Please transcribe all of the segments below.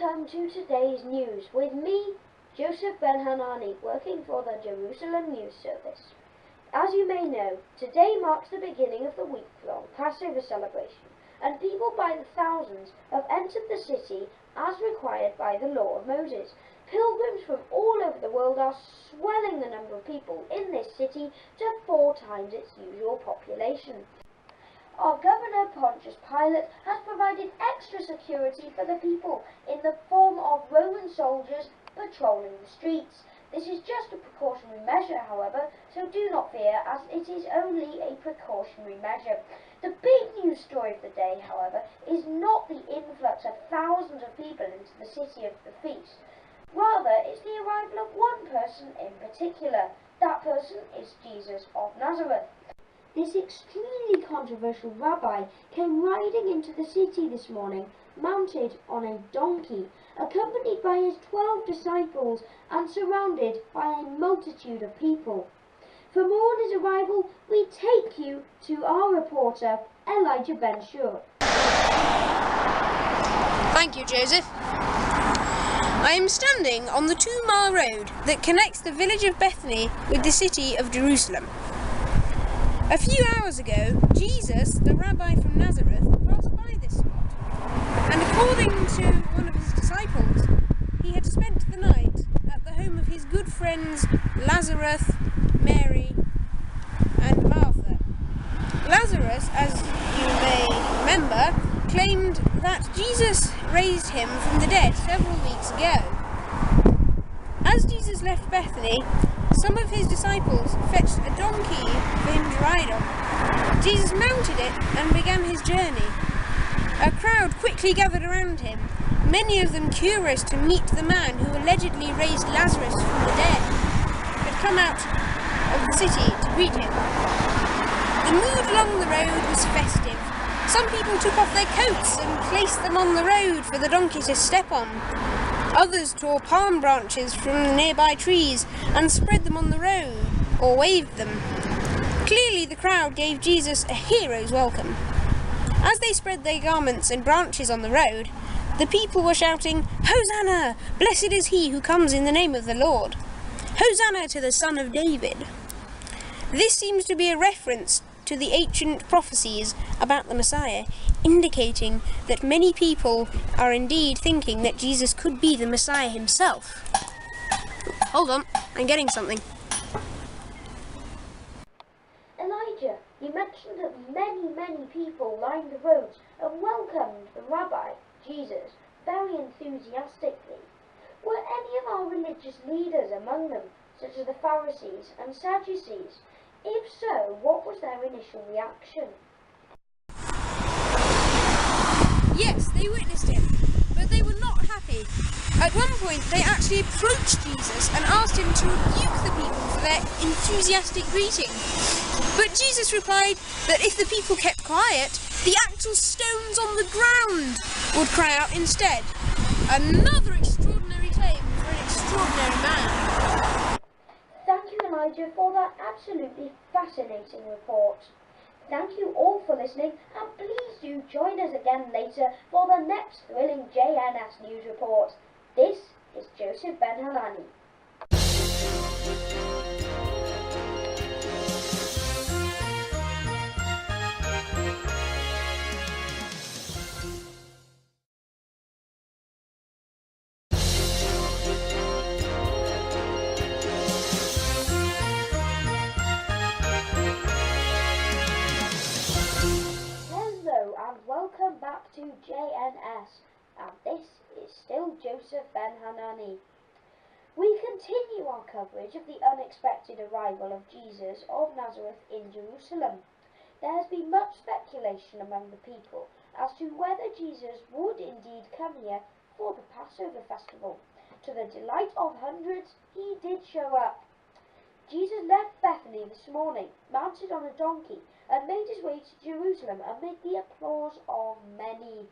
Welcome to today's news with me, Joseph Ben-Hanani, working for the Jerusalem News Service. As you may know, today marks the beginning of the week-long Passover celebration, and people by the thousands have entered the city as required by the law of Moses. Pilgrims from all over the world are swelling the number of people in this city to 4 times its usual population. Our Governor Pontius Pilate has provided extra security for the people in the form of Roman soldiers patrolling the streets. This is just a precautionary measure, however, so do not fear, as it is only a precautionary measure. The big news story of the day, however, is not the influx of thousands of people into the city of the feast. Rather, it's the arrival of one person in particular. That person is Jesus of Nazareth. This extremely controversial rabbi came riding into the city this morning, mounted on a donkey, accompanied by his 12 disciples and surrounded by a multitude of people. For more on his arrival, we take you to our reporter, Elijah Ben-Shur. Thank you, Joseph. I am standing on the 2-mile road that connects the village of Bethany with the city of Jerusalem. A few hours ago, Jesus, the rabbi from Nazareth, passed by this spot, and according to one of his disciples, he had spent the night at the home of his good friends Lazarus, Mary, and Martha. Lazarus, as you may remember, claimed that Jesus raised him from the dead several weeks ago. As Jesus left Bethany, some of his disciples fetched a donkey for him to ride on. Jesus mounted it and began his journey. A crowd quickly gathered around him, many of them curious to meet the man who allegedly raised Lazarus from the dead, had come out of the city to greet him. The mood along the road was festive. Some people took off their coats and placed them on the road for the donkey to step on. Others tore palm branches from nearby trees and spread them on the road, or waved them. Clearly the crowd gave Jesus a hero's welcome. As they spread their garments and branches on the road, the people were shouting, "Hosanna! Blessed is he who comes in the name of the Lord! Hosanna to the Son of David!" This seems to be a reference to the ancient prophecies about the Messiah, indicating that many people are indeed thinking that Jesus could be the Messiah himself. Hold on, I'm getting something. Elijah, you mentioned that many people lined the roads and welcomed the rabbi, Jesus, very enthusiastically. Were any of our religious leaders among them, such as the Pharisees and Sadducees? If so, what was their initial reaction? Yes, they witnessed him, but they were not happy. At one point, they actually approached Jesus and asked him to rebuke the people for their enthusiastic greeting. But Jesus replied that if the people kept quiet, the actual stones on the ground would cry out instead. Another extraordinary claim for an extraordinary man. Thank you, Elijah, for that absolutely fascinating report. Thank you all for listening, and please do join us again later for the next thrilling JNS News Report. This is Joseph Ben-Hanani. Welcome back to JNS, and this is still Joseph Ben-Hanani. We continue our coverage of the unexpected arrival of Jesus of Nazareth in Jerusalem. There has been much speculation among the people as to whether Jesus would indeed come here for the Passover festival. To the delight of hundreds, he did show up. Jesus left Bethany this morning, mounted on a donkey, and made his way to Jerusalem amid the applause of many.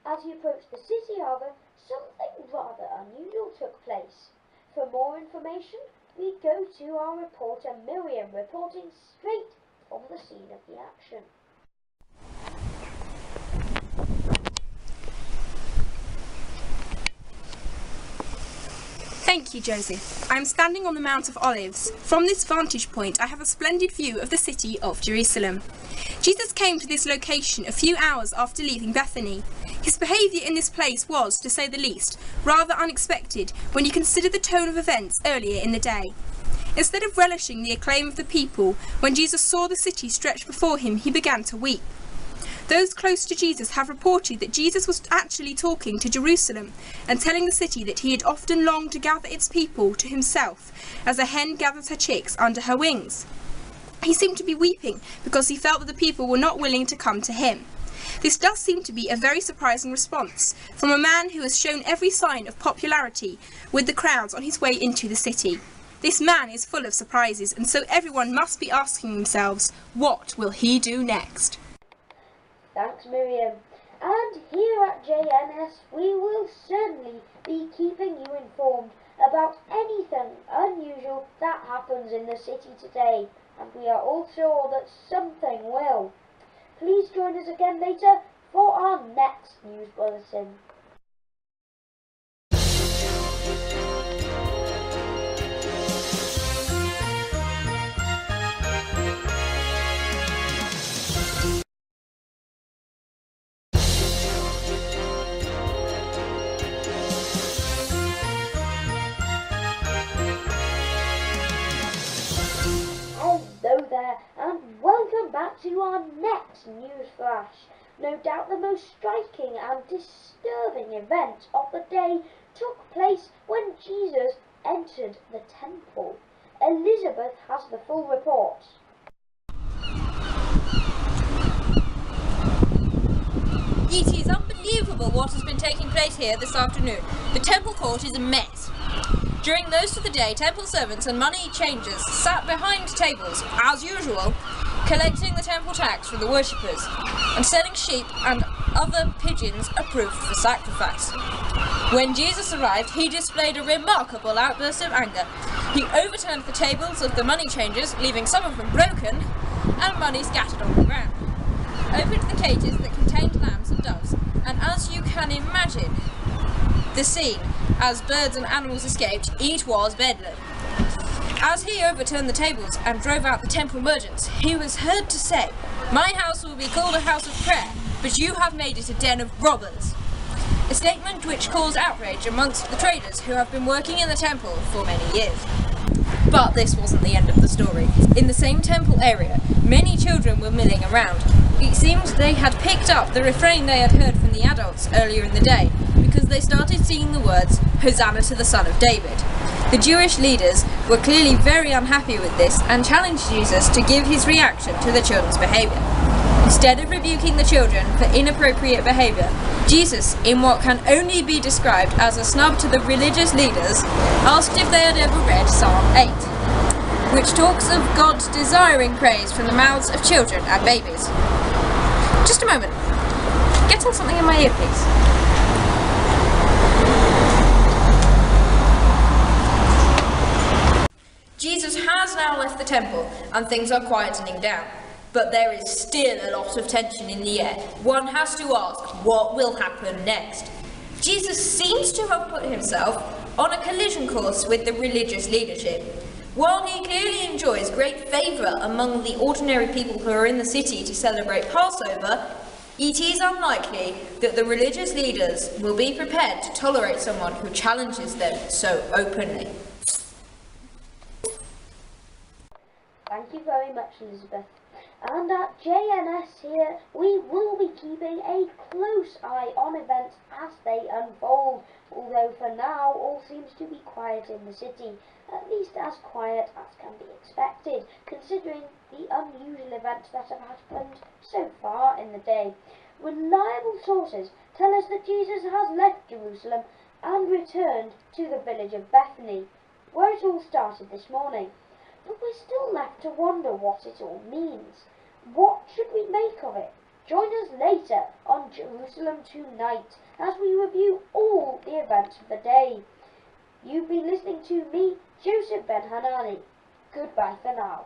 As he approached the city, however, something rather unusual took place. For more information, we go to our reporter Miriam, reporting straight from the scene of the action. Thank you, Joseph. I am standing on the Mount of Olives. From this vantage point, I have a splendid view of the city of Jerusalem. Jesus came to this location a few hours after leaving Bethany. His behaviour in this place was, to say the least, rather unexpected when you consider the tone of events earlier in the day. Instead of relishing the acclaim of the people, when Jesus saw the city stretched before him, he began to weep. Those close to Jesus have reported that Jesus was actually talking to Jerusalem and telling the city that he had often longed to gather its people to himself, as a hen gathers her chicks under her wings. He seemed to be weeping because he felt that the people were not willing to come to him. This does seem to be a very surprising response from a man who has shown every sign of popularity with the crowds on his way into the city. This man is full of surprises, and so everyone must be asking themselves, what will he do next? Thanks, Miriam. And here at JNS, we will certainly be keeping you informed about anything unusual that happens in the city today, and we are all sure that something will. Please join us again later for our next news bulletin. Hello there, and welcome back to our next news flash. No doubt the most striking and disturbing event of the day took place when Jesus entered the temple. Elizabeth has the full report. It is unbelievable what has been taking place here this afternoon. The temple court is a mess. During most of the day, temple servants and money changers sat behind tables, as usual, collecting the temple tax from the worshippers and selling sheep and other pigeons approved for sacrifice. When Jesus arrived, he displayed a remarkable outburst of anger. He overturned the tables of the money changers, leaving some of them broken and money scattered on the ground, opened the cages that contained lambs and doves, and as you can imagine the scene, as birds and animals escaped, it was bedlam. As he overturned the tables and drove out the temple merchants, he was heard to say, "My house will be called a house of prayer, but you have made it a den of robbers." A statement which caused outrage amongst the traders who have been working in the temple for many years. But this wasn't the end of the story. In the same temple area, many children were milling around. It seemed they had picked up the refrain they had heard from the adults earlier in the day, because they started singing the words, "Hosanna to the Son of David." The Jewish leaders were clearly very unhappy with this and challenged Jesus to give his reaction to the children's behaviour. Instead of rebuking the children for inappropriate behaviour, Jesus, in what can only be described as a snub to the religious leaders, asked if they had ever read Psalm 8, which talks of God desiring praise from the mouths of children and babies. Just a moment. Getting something in my ear, please. Jesus has now left the temple and things are quietening down. But there is still a lot of tension in the air. One has to ask, what will happen next? Jesus seems to have put himself on a collision course with the religious leadership. While he clearly enjoys great favour among the ordinary people who are in the city to celebrate Passover, it is unlikely that the religious leaders will be prepared to tolerate someone who challenges them so openly. Thank you very much, Elizabeth. And at JNS here, we will be keeping a close eye on events as they unfold, although for now all seems to be quiet in the city, at least as quiet as can be expected, considering the unusual events that have happened so far in the day. Reliable sources tell us that Jesus has left Jerusalem and returned to the village of Bethany, where it all started this morning. But we're still left to wonder what it all means. What should we make of it? Join us later on Jerusalem Tonight as we review all the events of the day. You've been listening to me, Joseph Ben Hanani. Goodbye for now.